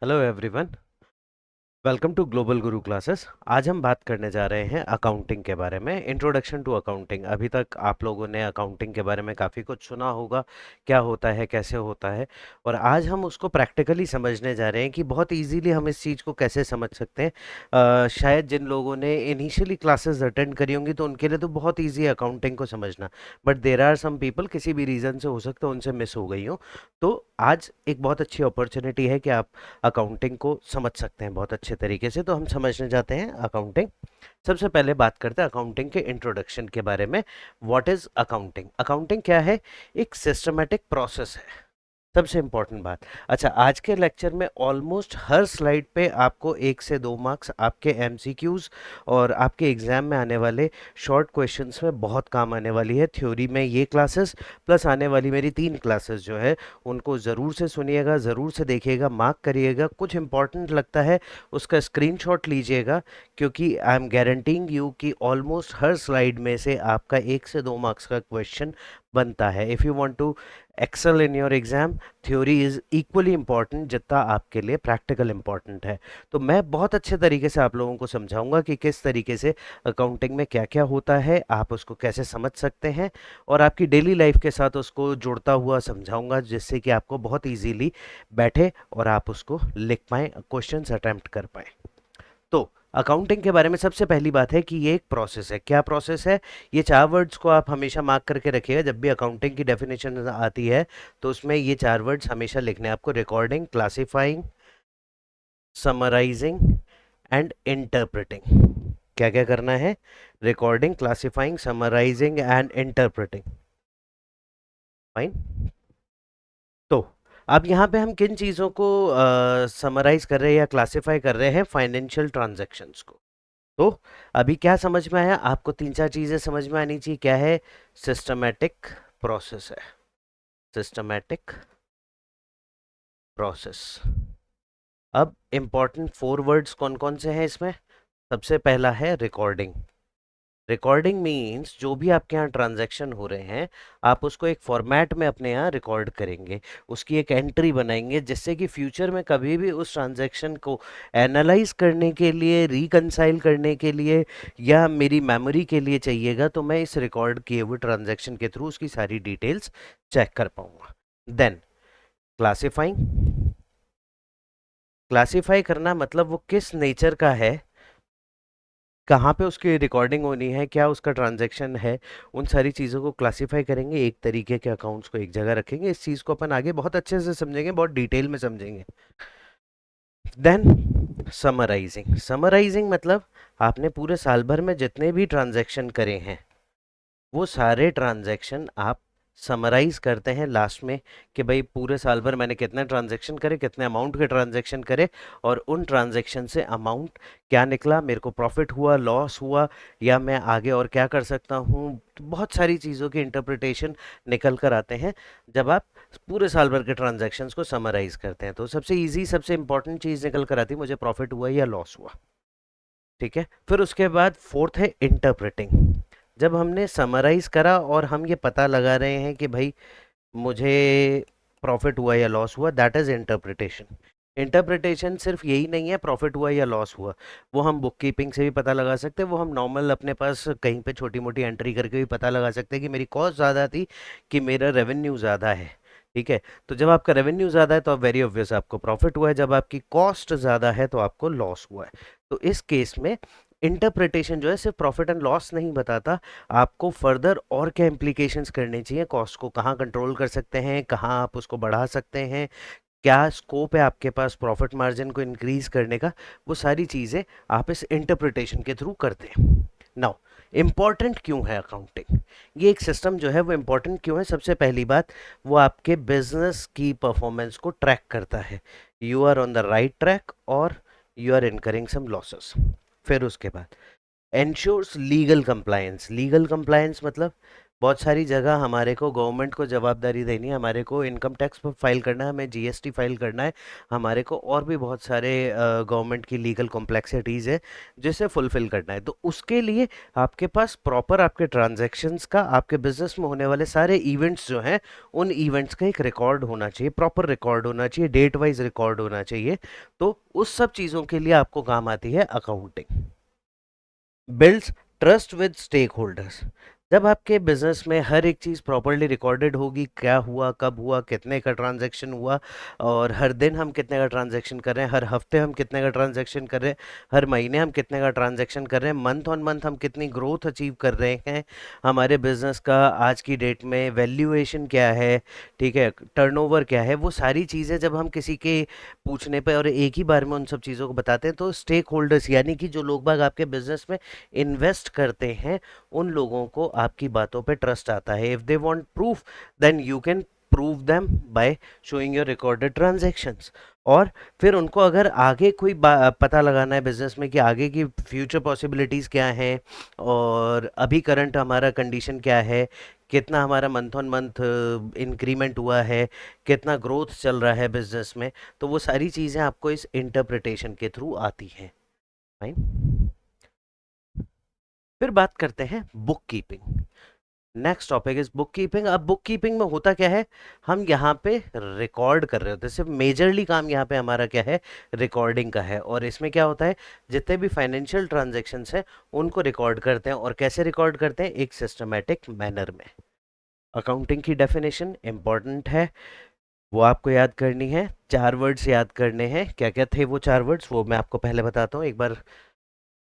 Hello everyone. Welcome to global Guru classes. आज हम बात करने जा रहे हैं अकाउंटिंग के बारे में। Introduction to accounting. अभी तक आप लोगों ने अकाउंटिंग के बारे में काफ़ी कुछ सुना होगा, क्या होता है, कैसे होता है। और आज हम उसको प्रैक्टिकली समझने जा रहे हैं कि बहुत इजीली हम इस चीज़ को कैसे समझ सकते हैं। शायद जिन लोगों ने इनिशियली क्लासेस अटेंड करी होंगी तो उनके लिए तो बहुत ईजी है अकाउंटिंग को समझना, but there are some people किसी भी रीज़न से हो सकता है उनसे मिस हो गई हो। तो आज एक बहुत अच्छी अपॉर्चुनिटी है कि आप अकाउंटिंग को समझ सकते हैं बहुत अच्छे तरीके से। तो हम समझने जाते हैं अकाउंटिंग। सबसे पहले बात करते हैं अकाउंटिंग के इंट्रोडक्शन के बारे में। What is accounting? अकाउंटिंग क्या है? एक सिस्टमेटिक प्रोसेस है, सबसे इंपॉर्टेंट बात। अच्छा, आज के लेक्चर में ऑलमोस्ट हर स्लाइड पे आपको 1 से 2 मार्क्स आपके एमसीक्यूज और आपके एग्जाम में आने वाले शॉर्ट क्वेश्चंस में बहुत काम आने वाली है। थ्योरी में ये क्लासेस प्लस आने वाली मेरी 3 क्लासेस जो है उनको ज़रूर से सुनिएगा, ज़रूर से देखिएगा, मार्क करिएगा। कुछ इंपॉर्टेंट लगता है उसका स्क्रीनशॉट लीजिएगा, क्योंकि आई एम गारंटीइंग यू कि ऑलमोस्ट हर स्लाइड में से आपका 1 से 2 मार्क्स का क्वेश्चन बनता है। If you want to excel in your exam, theory is equally important जितना आपके लिए प्रैक्टिकल इम्पॉर्टेंट है। तो मैं बहुत अच्छे तरीके से आप लोगों को समझाऊंगा कि किस तरीके से अकाउंटिंग में क्या क्या होता है, आप उसको कैसे समझ सकते हैं, और आपकी डेली लाइफ के साथ उसको जोड़ता हुआ समझाऊंगा, जिससे कि आपको बहुत इजीली बैठे और आप उसको लिख पाएँ, क्वेश्चंस अटेम्प्ट कर पाएँ। तो अकाउंटिंग के बारे में सबसे पहली बात है कि ये एक प्रोसेस है। क्या प्रोसेस है? ये 4 वर्ड्स को आप हमेशा मार्क करके रखिएगा। जब भी अकाउंटिंग की डेफिनेशन आती है तो उसमें ये 4 वर्ड्स हमेशा लिखने हैं आपको: recording, classifying, summarising and interpreting. क्या क्या करना है? Recording, classifying, summarising and interpreting. Fine. तो अब यहाँ पे हम किन चीज़ों को समराइज कर रहे हैं या क्लासिफाई कर रहे हैं? फाइनेंशियल ट्रांजैक्शंस को। तो अभी क्या समझ में आया आपको? 3 4 चीजें समझ में आनी चाहिए। क्या है? सिस्टमैटिक प्रोसेस है, सिस्टमैटिक प्रोसेस। अब इंपॉर्टेंट 4 वर्ड्स कौन कौन से हैं इसमें? सबसे पहला है रिकॉर्डिंग। रिकॉर्डिंग मीन्स जो भी आपके यहाँ ट्रांजैक्शन हो रहे हैं, आप उसको एक फॉर्मेट में अपने यहाँ रिकॉर्ड करेंगे, उसकी एक एंट्री बनाएंगे, जिससे कि फ्यूचर में कभी भी उस ट्रांजैक्शन को एनालाइज करने के लिए, रिकंसाइल करने के लिए या मेरी मेमोरी के लिए चाहिएगा, तो मैं इस रिकॉर्ड किए हुए ट्रांजैक्शन के थ्रू उसकी सारी डिटेल्स चेक कर पाऊंगा। Then classifying. क्लासिफाई करना मतलब वो किस नेचर का है, कहाँ पे उसकी रिकॉर्डिंग होनी है, क्या उसका ट्रांजैक्शन है, उन सारी चीज़ों को क्लासिफाई करेंगे, एक तरीके के अकाउंट्स को एक जगह रखेंगे। इस चीज़ को अपन आगे बहुत अच्छे से समझेंगे, बहुत डिटेल में समझेंगे। Then summarising. समराइजिंग मतलब आपने पूरे साल भर में जितने भी ट्रांजैक्शन करे हैं वो सारे ट्रांजैक्शन आप समराइज करते हैं लास्ट में, कि भाई पूरे साल भर मैंने कितने ट्रांजैक्शन करे, कितने अमाउंट के ट्रांजैक्शन करे, और उन ट्रांजैक्शन से अमाउंट क्या निकला, मेरे को प्रॉफिट हुआ, लॉस हुआ, या मैं आगे और क्या कर सकता हूँ। तो बहुत सारी चीज़ों के इंटरप्रिटेशन निकल कर आते हैं जब आप पूरे साल भर के ट्रांजैक्शंस को समराइज करते हैं। तो सबसे इजी, सबसे इंपॉर्टेंट चीज़ निकल कर आती है, मुझे प्रॉफिट हुआ या लॉस हुआ। ठीक है। फिर उसके बाद फोर्थ है इंटरप्रेटिंग। जब हमने समराइज करा और हम ये पता लगा रहे हैं कि भाई मुझे प्रॉफिट हुआ या लॉस हुआ, दैट इज इंटरप्रिटेशन। इंटरप्रिटेशन सिर्फ यही नहीं है प्रॉफिट हुआ या लॉस हुआ, वो हम बुक कीपिंग से भी पता लगा सकते हैं, वो हम नॉर्मल अपने पास कहीं पे छोटी मोटी एंट्री करके भी पता लगा सकते हैं कि मेरी कॉस्ट ज़्यादा थी कि मेरा रेवेन्यू ज़्यादा है। ठीक है। तो जब आपका रेवेन्यू ज़्यादा है तो आप वेरी ऑब्वियस आपको प्रॉफिट हुआ है, जब आपकी कॉस्ट ज़्यादा है तो आपको लॉस हुआ है। तो इस केस में इंटरप्रिटेशन जो है सिर्फ प्रॉफिट एंड लॉस नहीं बताता, आपको फर्दर और क्या इम्प्लीकेशंस करने चाहिए, कॉस्ट को कहाँ कंट्रोल कर सकते हैं, कहाँ आप उसको बढ़ा सकते हैं, क्या स्कोप है आपके पास प्रॉफिट मार्जिन को इंक्रीज करने का, वो सारी चीज़ें आप इस इंटरप्रिटेशन के थ्रू करते हैं। नाउ इम्पॉर्टेंट क्यों है अकाउंटिंग? ये एक सिस्टम जो है वो इम्पॉर्टेंट क्यों है? सबसे पहली बात, वो आपके बिजनेस की परफॉर्मेंस को ट्रैक करता है, you are on the right track और you are incurring some losses. फिर उसके बाद ensures legal compliance. Legal compliance मतलब बहुत सारी जगह हमारे को गवर्नमेंट को जवाबदारी देनी है, हमारे को इनकम टैक्स फाइल करना है, हमें जीएसटी फाइल करना है, हमारे को और भी बहुत सारे गवर्नमेंट की लीगल कॉम्प्लेक्सिटीज़ है जिसे फुलफिल करना है। तो उसके लिए आपके पास प्रॉपर आपके ट्रांजैक्शंस का, आपके बिजनेस में होने वाले सारे इवेंट्स जो हैं, उन इवेंट्स का एक रिकॉर्ड होना चाहिए, प्रॉपर रिकॉर्ड होना चाहिए, डेट वाइज रिकॉर्ड होना चाहिए। तो उस सब चीज़ों के लिए आपको काम आती है accounting. Builds trust with stakeholders. जब आपके बिजनेस में हर एक चीज़ प्रॉपरली रिकॉर्डेड होगी, क्या हुआ, कब हुआ, कितने का ट्रांजैक्शन हुआ, और हर दिन हम कितने का ट्रांजैक्शन कर रहे हैं, हर हफ्ते हम कितने का ट्रांजैक्शन कर रहे हैं, हर महीने हम कितने का ट्रांजैक्शन कर रहे हैं, मंथ ऑन मंथ हम कितनी ग्रोथ अचीव कर रहे हैं, हमारे बिजनेस का आज की डेट में वैल्यूएशन क्या है, ठीक है, टर्नओवर क्या है, वो सारी चीज़ें जब हम किसी के पूछने पे और एक ही बार में उन सब चीज़ों को बताते हैं, तो स्टेक होल्डर्स यानी कि जो लोग बाग आपके बिजनेस में इन्वेस्ट करते हैं, उन लोगों को आपकी बातों पे ट्रस्ट आता है। If they want proof, then you can prove them by showing your recorded transactions. और फिर उनको अगर आगे कोई पता लगाना है बिजनेस में कि आगे की फ्यूचर पॉसिबिलिटीज़ क्या हैं, और अभी करंट हमारा कंडीशन क्या है, कितना हमारा मंथ ऑन मंथ इंक्रीमेंट हुआ है, कितना ग्रोथ चल रहा है बिजनेस में, तो वो सारी चीज़ें आपको इस इंटरप्रिटेशन के थ्रू आती हैं। फाइन। फिर बात करते हैं book keeping. Next topic is book keeping. अब बुक कीपिंग में होता क्या है, हम यहाँ पे रिकॉर्ड कर रहे होते हैं, सिर्फ मेजरली काम यहाँ पे हमारा क्या है, रिकॉर्डिंग का है। और इसमें क्या होता है, जितने भी फाइनेंशियल ट्रांजैक्शंस हैं उनको रिकॉर्ड करते हैं, और कैसे रिकॉर्ड करते हैं, एक सिस्टमेटिक मैनर में। अकाउंटिंग की डेफिनेशन इंपॉर्टेंट है, वो आपको याद करनी है। 4 वर्ड्स याद करने हैं। क्या क्या थे वो 4 वर्ड्स, वो मैं आपको पहले बताता हूँ एक बार।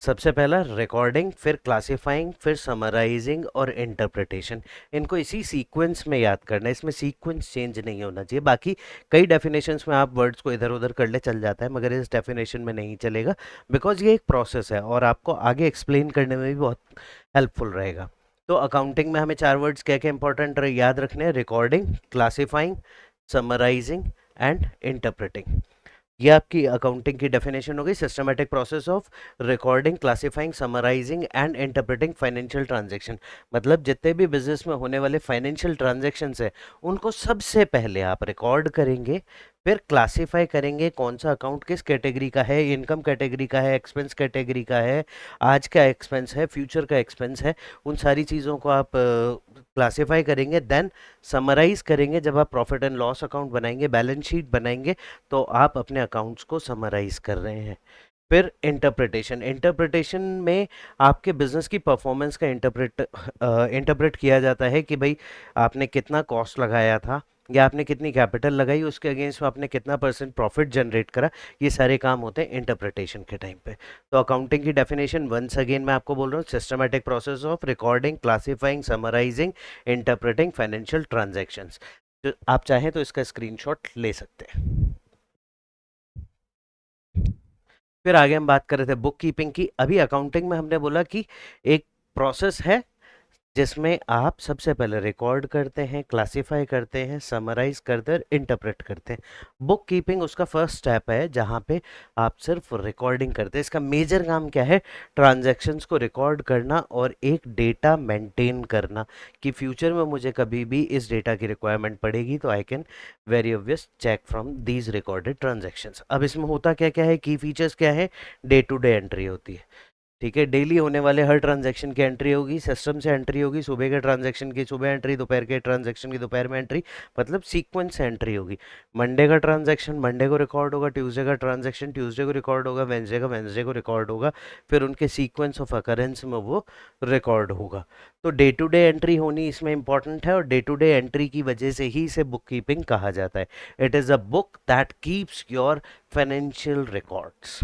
सबसे पहला रिकॉर्डिंग, फिर क्लासिफाइंग, फिर समराइजिंग और इंटरप्रिटेशन। इनको इसी सीक्वेंस में याद करना है, इसमें सीक्वेंस चेंज नहीं होना चाहिए। बाकी कई डेफिनेशंस में आप वर्ड्स को इधर उधर कर ले चल जाता है, मगर इस डेफिनेशन में नहीं चलेगा, बिकॉज ये एक प्रोसेस है और आपको आगे एक्सप्लेन करने में भी बहुत हेल्पफुल रहेगा। तो अकाउंटिंग में हमें 4 वर्ड्स क्या क्या इंपॉर्टेंट याद रखने हैं, recording, classifying, summarising and interpreting. ये आपकी अकाउंटिंग की डेफिनेशन हो गई, systematic process of recording, classifying, summarising and interpreting financial transaction. मतलब जितने भी बिजनेस में होने वाले फाइनेंशियल ट्रांजैक्शंस है, उनको सबसे पहले आप रिकॉर्ड करेंगे, फिर क्लासिफाई करेंगे कौन सा अकाउंट किस कैटेगरी का है, इनकम कैटेगरी का है, एक्सपेंस कैटेगरी का है, आज का एक्सपेंस है, फ्यूचर का एक्सपेंस है, उन सारी चीज़ों को आप क्लासिफाई करेंगे। देन समराइज करेंगे, जब आप प्रॉफिट एंड लॉस अकाउंट बनाएंगे, बैलेंस शीट बनाएंगे, तो आप अपने अकाउंट्स को समराइज कर रहे हैं। फिर इंटरप्रिटेशन, इंटरप्रिटेशन में आपके बिजनेस की परफॉर्मेंस का इंटरप्रेट किया जाता है कि भाई आपने कितना कॉस्ट लगाया था, या आपने कितनी कैपिटल लगाई, उसके अगेंस्ट में आपने कितना परसेंट प्रॉफिट जनरेट करा। ये सारे काम होते हैं इंटरप्रिटेशन के टाइम पे। तो अकाउंटिंग की डेफिनेशन वंस अगेन मैं आपको बोल रहा हूँ, systematic process of recording, classifying, summarising, interpreting financial transactions. तो आप चाहें तो इसका स्क्रीनशॉट ले सकते हैं। फिर आगे हम बात कर रहे थे बुक कीपिंग की। अभी अकाउंटिंग में हमने बोला कि एक प्रोसेस है जिसमें आप सबसे पहले रिकॉर्ड करते हैं, क्लासिफाई करते हैं, समराइज करते हैं, इंटरप्रेट करते हैं। बुक कीपिंग उसका फर्स्ट स्टेप है, जहां पे आप सिर्फ रिकॉर्डिंग करते हैं। इसका मेजर काम क्या है, ट्रांजैक्शंस को रिकॉर्ड करना और एक डेटा मेंटेन करना, कि फ्यूचर में मुझे कभी भी इस डेटा की रिक्वायरमेंट पड़ेगी तो I can very obvious check from these recorded transactions. अब इसमें होता क्या क्या है, की फीचर्स क्या है, डे टू डे एंट्री होती है, ठीक है, डेली होने वाले हर ट्रांजैक्शन की एंट्री होगी, सिस्टम से एंट्री होगी, सुबह के ट्रांजैक्शन की सुबह एंट्री, दोपहर के ट्रांजैक्शन की दोपहर में एंट्री, मतलब सीक्वेंस से एंट्री होगी। मंडे का ट्रांजैक्शन मंडे को रिकॉर्ड होगा, ट्यूसडे का ट्रांजैक्शन ट्यूसडे को रिकॉर्ड होगा, वेंसडे का वेंसडे को रिकॉर्ड होगा, फिर उनके सीक्वेंस ऑफ अकरेंस में वो रिकॉर्ड होगा। तो डे टू डे एंट्री होनी इसमें इंपॉर्टेंट है, और डे टू डे एंट्री की वजह से ही इसे बुक कीपिंग कहा जाता है। It is a book that keeps your financial records.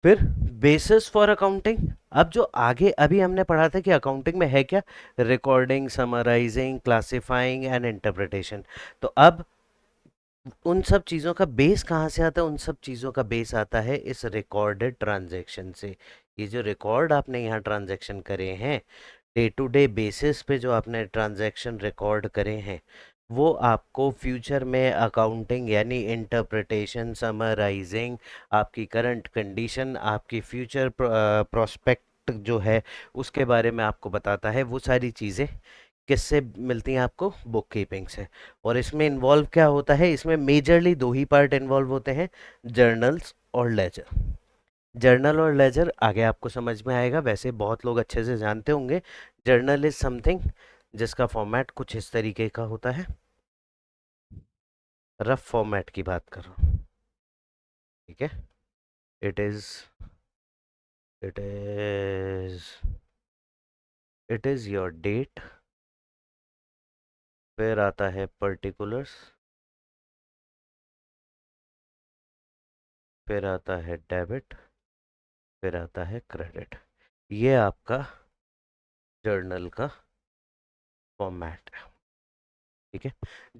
फिर बेसिस फॉर अकाउंटिंग। अब जो आगे अभी हमने पढ़ा था कि अकाउंटिंग में है क्या, recording, summarising, classifying and interpretation. तो अब उन सब चीज़ों का बेस कहाँ से आता है, उन सब चीज़ों का बेस आता है इस रिकॉर्डेड ट्रांजैक्शन से। ये जो रिकॉर्ड आपने यहाँ ट्रांजैक्शन करे हैं, डे टू डे बेसिस पे जो आपने ट्रांजैक्शन रिकॉर्ड करे हैं, वो आपको फ्यूचर में अकाउंटिंग यानी इंटरप्रिटेशन, समराइजिंग, आपकी करंट कंडीशन, आपकी फ्यूचर प्रोस्पेक्ट प्रोडक्ट जो है उसके बारे में आपको बताता है। वो सारी चीज़ें किससे मिलती हैं आपको? बुक कीपिंग से। और इसमें इन्वॉल्व क्या होता है? इसमें मेजरली दो ही पार्ट इन्वॉल्व होते हैं, जर्नल्स और लेजर। जर्नल और लेजर आगे आपको समझ में आएगा, वैसे बहुत लोग अच्छे से जानते होंगे। जर्नल इज समथिंग जिसका फॉर्मेट कुछ इस तरीके का होता है, रफ फॉर्मेट की बात कर रहा हूँ, ठीक है। It is it is it is your date, फिर आता है पर्टिकुलर्स, फिर आता है डेबिट, फिर आता है क्रेडिट। ये आपका जर्नल का फॉर्मेट है, ठीक है।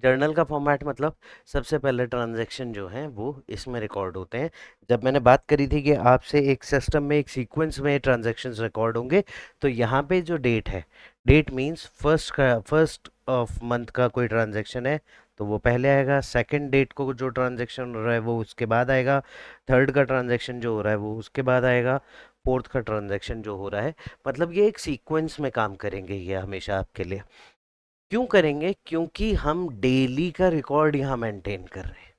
जर्नल का फॉर्मेट मतलब सबसे पहले ट्रांजैक्शन जो हैं वो इसमें रिकॉर्ड होते हैं। जब मैंने बात करी थी कि आपसे एक सिस्टम में एक सीक्वेंस में ट्रांजैक्शंस रिकॉर्ड होंगे, तो यहाँ पे जो डेट है, date means first of month का कोई ट्रांजैक्शन है तो वो पहले आएगा, सेकंड डेट को जो ट्रांजैक्शन हो रहा है वो उसके बाद आएगा, थर्ड का ट्रांजैक्शन जो हो रहा है वो उसके बाद आएगा, फोर्थ का ट्रांजैक्शन जो हो रहा है। मतलब ये एक सीक्वेंस में काम करेंगे ये हमेशा आपके लिए। क्यों करेंगे? क्योंकि हम डेली का रिकॉर्ड यहाँ मेंटेन कर रहे हैं,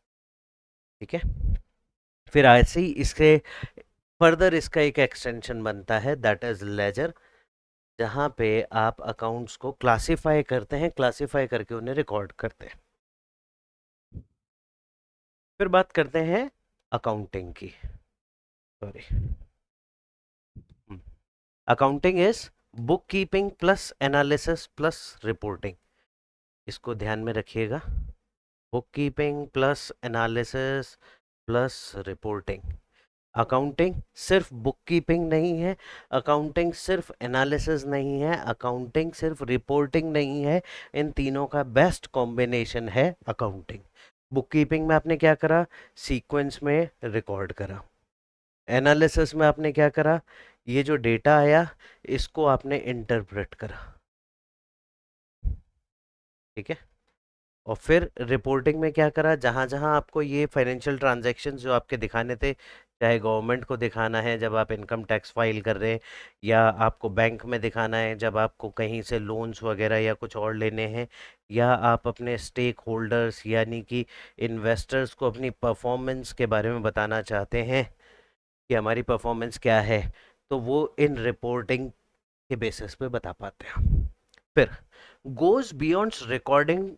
ठीक है। फिर ऐसे ही इसके फर्दर इसका एक एक्सटेंशन बनता है, दैट इज लेजर, जहाँ पे आप अकाउंट्स को क्लासिफाई करते हैं, क्लासिफाई करके उन्हें रिकॉर्ड करते हैं। फिर बात करते हैं अकाउंटिंग की, sorry. Accounting is book keeping plus analysis plus reporting. इसको ध्यान में रखिएगा, book keeping plus analysis plus reporting. Accounting सिर्फ बुक कीपिंग नहीं है, अकाउंटिंग सिर्फ एनालिसिस नहीं है, अकाउंटिंग सिर्फ रिपोर्टिंग नहीं है, इन तीनों का बेस्ट कॉम्बिनेशन है अकाउंटिंग। बुक कीपिंग में आपने क्या करा? सीक्वेंस में रिकॉर्ड करा। एनालिसिस में आपने क्या करा? ये जो डेटा आया इसको आपने इंटरप्रेट करा, ठीक है। और फिर रिपोर्टिंग में क्या करा? जहाँ जहाँ आपको ये फाइनेंशियल ट्रांजैक्शंस जो आपके दिखाने थे, चाहे गवर्नमेंट को दिखाना है जब आप इनकम टैक्स फाइल कर रहे हैं, या आपको बैंक में दिखाना है जब आपको कहीं से लोन्स वगैरह या कुछ और लेने हैं, या आप अपने स्टेक होल्डर्स यानी कि इन्वेस्टर्स को अपनी परफॉर्मेंस के बारे में बताना चाहते हैं कि हमारी परफॉर्मेंस क्या है, तो वो इन रिपोर्टिंग के बेसिस पे बता पाते हैं। फिर goes beyond recording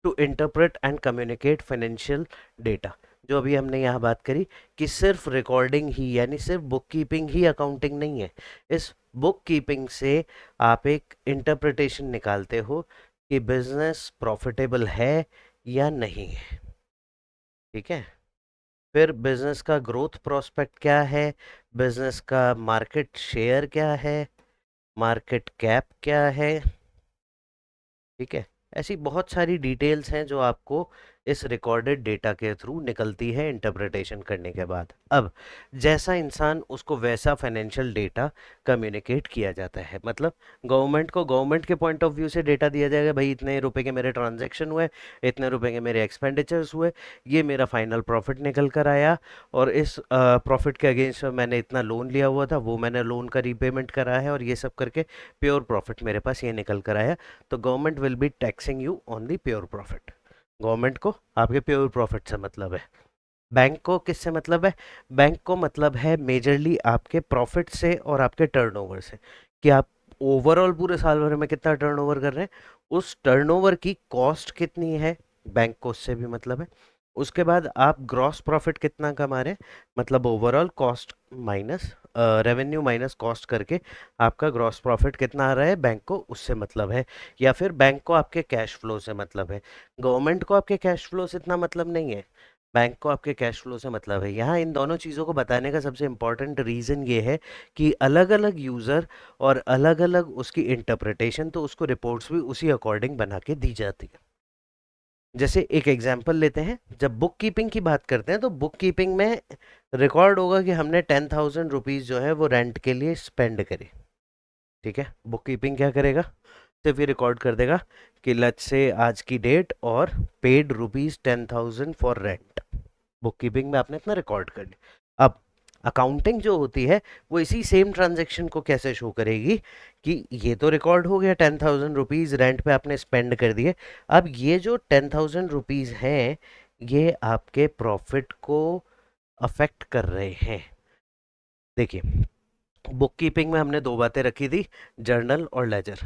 to interpret and communicate financial data. जो अभी हमने यहाँ बात करी कि सिर्फ रिकॉर्डिंग ही यानी सिर्फ बुक कीपिंग ही अकाउंटिंग नहीं है। इस बुक कीपिंग से आप एक इंटरप्रिटेशन निकालते हो कि बिजनेस प्रॉफिटेबल है या नहीं है, ठीक है। फिर बिजनेस का ग्रोथ प्रोस्पेक्ट क्या है, बिजनेस का मार्केट शेयर क्या है, मार्केट कैप क्या है, ठीक है। ऐसी बहुत सारी डिटेल्स हैं जो आपको इस रिकॉर्डेड डेटा के थ्रू निकलती है इंटरप्रिटेशन करने के बाद। अब जैसा इंसान उसको वैसा फाइनेंशियल डेटा कम्युनिकेट किया जाता है। मतलब गवर्नमेंट को गवर्नमेंट के पॉइंट ऑफ व्यू से डेटा दिया जाएगा, भाई इतने रुपए के मेरे ट्रांजैक्शन हुए, इतने रुपए के मेरे एक्सपेंडिचर्स हुए, ये मेरा फाइनल प्रॉफिट निकल कर आया, और इस प्रॉफिट के अगेंस्ट में मैंने इतना लोन लिया हुआ था, वो मैंने लोन का रीपेमेंट करा है, और ये सब करके प्योर प्रॉफिट मेरे पास ये निकल कर आया। तो government will be taxing you on the pure profit. Government को आपके प्योर प्रॉफिट से मतलब है। बैंक को किससे मतलब है? बैंक को मतलब है मेजरली आपके प्रॉफिट से और आपके टर्नओवर से, कि आप ओवरऑल पूरे साल भर में कितना टर्नओवर कर रहे हैं, उस टर्नओवर की कॉस्ट कितनी है, बैंक को उससे भी मतलब है। उसके बाद आप ग्रॉस प्रॉफिट कितना कमा रहे हैं, मतलब overall cost minus revenue minus cost करके आपका ग्रॉस प्रॉफिट कितना आ रहा है, बैंक को उससे मतलब है। या फिर बैंक को आपके कैश फ्लो से मतलब है। गवर्नमेंट को आपके कैश फ्लो से इतना मतलब नहीं है, बैंक को आपके कैश फ्लो से मतलब है। यहाँ इन दोनों चीज़ों को बताने का सबसे इम्पोर्टेंट रीज़न ये है कि अलग अलग यूज़र और अलग अलग उसकी इंटरप्रिटेशन, तो उसको रिपोर्ट्स भी उसी अकॉर्डिंग बना के दी जाती है। जैसे एक एग्जांपल लेते हैं, जब बुक कीपिंग की बात करते हैं तो बुक कीपिंग में रिकॉर्ड होगा कि हमने 10,000 रुपीज़ जो है वो रेंट के लिए स्पेंड करे, ठीक है। बुक कीपिंग क्या करेगा? सिर्फ ये रिकॉर्ड कर देगा कि लज से आज की डेट और paid rupees 10,000 for rent. Book keeping में आपने इतना रिकॉर्ड कर लिया। अब अकाउंटिंग जो होती है वो इसी सेम ट्रांजैक्शन को कैसे शो करेगी कि ये तो रिकॉर्ड हो गया, 10,000 रुपीज़ रेंट पे आपने स्पेंड कर दिए। अब ये जो 10,000 रुपीज़ हैं, ये आपके प्रॉफिट को अफेक्ट कर रहे हैं। देखिए, बुक कीपिंग में हमने दो बातें रखी थी, जर्नल और लेजर।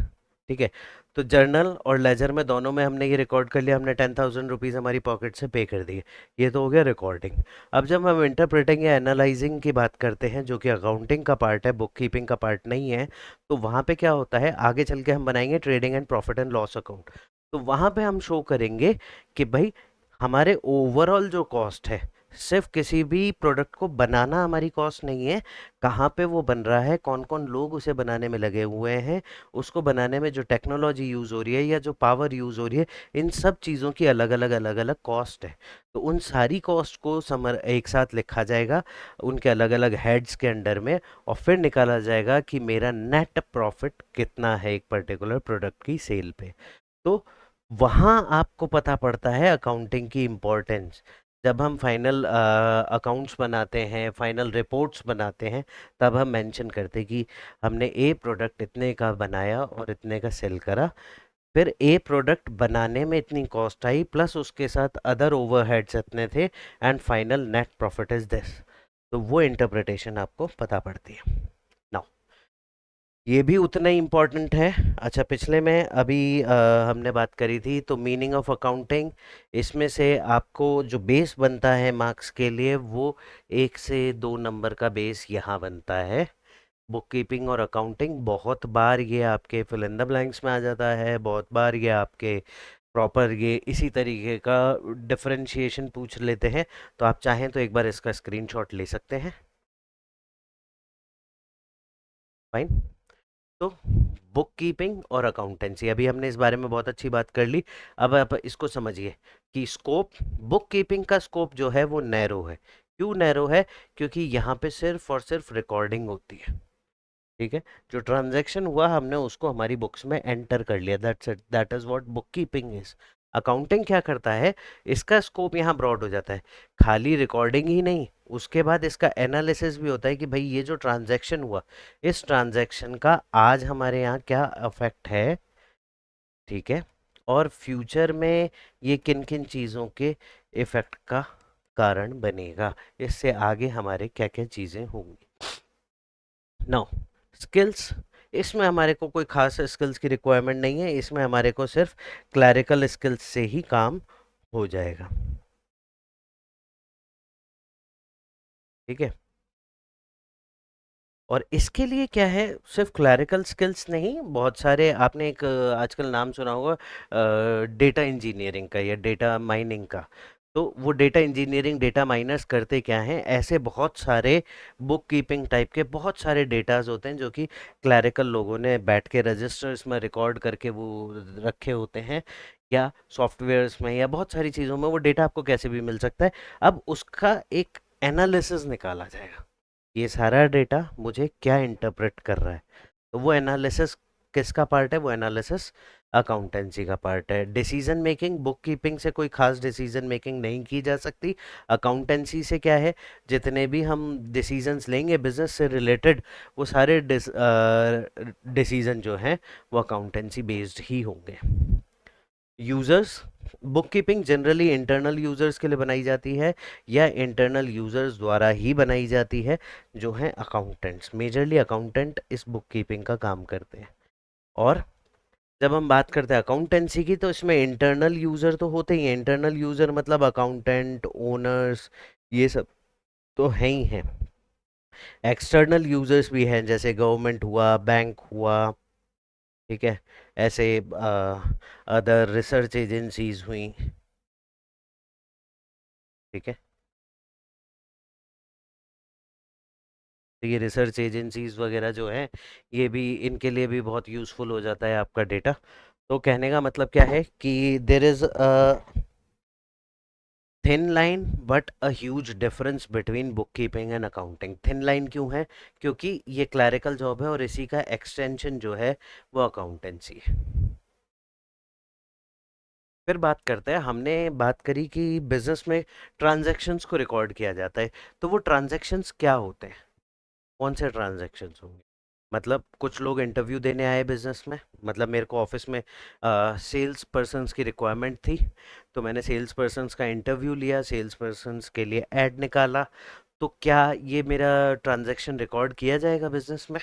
ठीक है, तो जर्नल और लेजर में दोनों में हमने ये रिकॉर्ड कर लिया, हमने 10,000 रुपीज़ हमारी पॉकेट से पे कर दिए। ये तो हो गया रिकॉर्डिंग। अब जब हम इंटरप्रेटिंग या एनालाइजिंग की बात करते हैं, जो कि अकाउंटिंग का पार्ट है, बुक कीपिंग का पार्ट नहीं है, तो वहाँ पे क्या होता है, आगे चल के हम बनाएंगे trading and profit and loss account. तो वहाँ पे हम शो करेंगे कि भाई हमारे ओवरऑल जो कॉस्ट है, सिर्फ किसी भी प्रोडक्ट को बनाना हमारी कॉस्ट नहीं है, कहाँ पे वो बन रहा है, कौन कौन लोग उसे बनाने में लगे हुए हैं, उसको बनाने में जो टेक्नोलॉजी यूज़ हो रही है या जो पावर यूज़ हो रही है, इन सब चीज़ों की अलग अलग कॉस्ट है। तो उन सारी कॉस्ट को समर एक साथ लिखा जाएगा उनके अलग अलग हेड्स के अंडर में, और फिर निकाला जाएगा कि मेरा नेट प्रॉफिट कितना है एक पर्टिकुलर प्रोडक्ट की सेल पे। तो वहाँ आपको पता पड़ता है अकाउंटिंग की इम्पोर्टेंस। जब हम फाइनल अकाउंट्स बनाते हैं, फाइनल रिपोर्ट्स बनाते हैं, तब हम मेंशन करते हैं कि हमने ए प्रोडक्ट इतने का बनाया और इतने का सेल करा, फिर ए प्रोडक्ट बनाने में इतनी कॉस्ट आई, प्लस उसके साथ अदर ओवरहेड्स इतने थे, and final net profit is this. तो वो इंटरप्रिटेशन आपको पता पड़ती है। नाउ ये भी उतना ही इम्पोर्टेंट है। अच्छा, पिछले में अभी हमने बात करी थी, तो मीनिंग ऑफ अकाउंटिंग, इसमें से आपको जो बेस बनता है मार्क्स के लिए, वो 1 से 2 नंबर का बेस यहाँ बनता है। बुक कीपिंग और अकाउंटिंग बहुत बार ये आपके फिल इन द ब्लैंक्स में आ जाता है, बहुत बार ये आपके प्रॉपर ये इसी तरीके का डिफरेंशिएशन पूछ लेते हैं। तो आप चाहें तो एक बार इसका स्क्रीनशॉट ले सकते हैं। फाइन। तो बुक कीपिंग और अकाउंटेंसी, अभी हमने इस बारे में बहुत अच्छी बात कर ली। अब आप इसको समझिए कि स्कोप, बुक कीपिंग का स्कोप जो है वो नैरो है। क्यों नैरो है? क्योंकि यहाँ पे सिर्फ और सिर्फ रिकॉर्डिंग होती है। ठीक है, जो ट्रांजैक्शन हुआ हमने उसको हमारी बुक्स में एंटर कर लिया, that's it, that is what book keeping is. Accounting क्या करता है, इसका स्कोप यहाँ ब्रॉड हो जाता है। खाली रिकॉर्डिंग ही नहीं, उसके बाद इसका एनालिसिस भी होता है कि भाई ये जो ट्रांजैक्शन हुआ, इस ट्रांजैक्शन का आज हमारे यहाँ क्या इफेक्ट है। ठीक है, और फ्यूचर में ये किन किन चीज़ों के इफेक्ट का कारण बनेगा, इससे आगे हमारे क्या क्या चीज़ें होंगी। नो स्किल्स, इसमें हमारे को कोई खास स्किल्स की रिक्वायरमेंट नहीं है, इसमें हमारे को सिर्फ क्लैरिकल स्किल्स से ही काम हो जाएगा। ठीक है, और इसके लिए क्या है, सिर्फ क्लैरिकल स्किल्स नहीं, बहुत सारे आपने एक आजकल नाम सुना होगा डेटा इंजीनियरिंग का या डेटा माइनिंग का। तो वो डेटा इंजीनियरिंग, डेटा माइनर्स करते क्या हैं, ऐसे बहुत सारे बुक कीपिंग टाइप के बहुत सारे डेटाज होते हैं जो कि क्लैरिकल लोगों ने बैठ के रजिस्टर्स में रिकॉर्ड करके वो रखे होते हैं, या सॉफ्टवेयर्स में, या बहुत सारी चीज़ों में वो डेटा आपको कैसे भी मिल सकता है। अब उसका एक एनालिसिस निकाला जाएगा, ये सारा डेटा मुझे क्या इंटरप्रेट कर रहा है। तो वो एनालिसिस किसका पार्ट है? वो एनालिसिस अकाउंटेंसी का पार्ट है। डिसीजन मेकिंग, बुक कीपिंग से कोई खास डिसीजन मेकिंग नहीं की जा सकती। अकाउंटेंसी से क्या है, जितने भी हम डिसीजंस लेंगे बिजनेस से रिलेटेड, वो सारे डिसीजन जो हैं वो अकाउंटेंसी बेस्ड ही होंगे। Users, book keeping generally internal users के लिए बनाई जाती है, या इंटरनल यूजर्स द्वारा ही बनाई जाती है, जो हैं अकाउंटेंट्स। मेजरली अकाउंटेंट इस बुक कीपिंग का काम करते हैं। और जब हम बात करते हैं अकाउंटेंसी की, तो इसमें इंटरनल यूजर तो होते ही हैं। इंटरनल यूजर मतलब अकाउंटेंट, ओनर्स, ये सब तो है ही हैं। एक्सटर्नल यूजर्स भी हैं, जैसे गवर्नमेंट हुआ, बैंक हुआ। ठीक है, ऐसे अदर रिसर्च एजेंसीज हुई। ठीक है, तो ये रिसर्च एजेंसीज वगैरह जो हैं, ये भी, इनके लिए भी बहुत यूज़फुल हो जाता है आपका डेटा। तो कहने का मतलब क्या है कि there is a thin line but a huge difference between book keeping and accounting. Thin line क्यों है? क्योंकि ये क्लैरिकल जॉब है और इसी का एक्सटेंशन जो है वो अकाउंटेंसी है। फिर बात करते हैं, हमने बात करी कि बिजनेस में ट्रांजैक्शंस को रिकॉर्ड किया जाता है, तो वो ट्रांजैक्शंस क्या होते हैं, कौन से ट्रांजैक्शंस होंगे। मतलब कुछ लोग इंटरव्यू देने आए बिजनेस में, मतलब मेरे को ऑफिस में सेल्स पर्सन्स की रिक्वायरमेंट थी, तो मैंने सेल्स पर्सन्स का इंटरव्यू लिया, सेल्स पर्सन्स के लिए ऐड निकाला, तो क्या ये मेरा ट्रांजैक्शन रिकॉर्ड किया जाएगा बिजनेस में?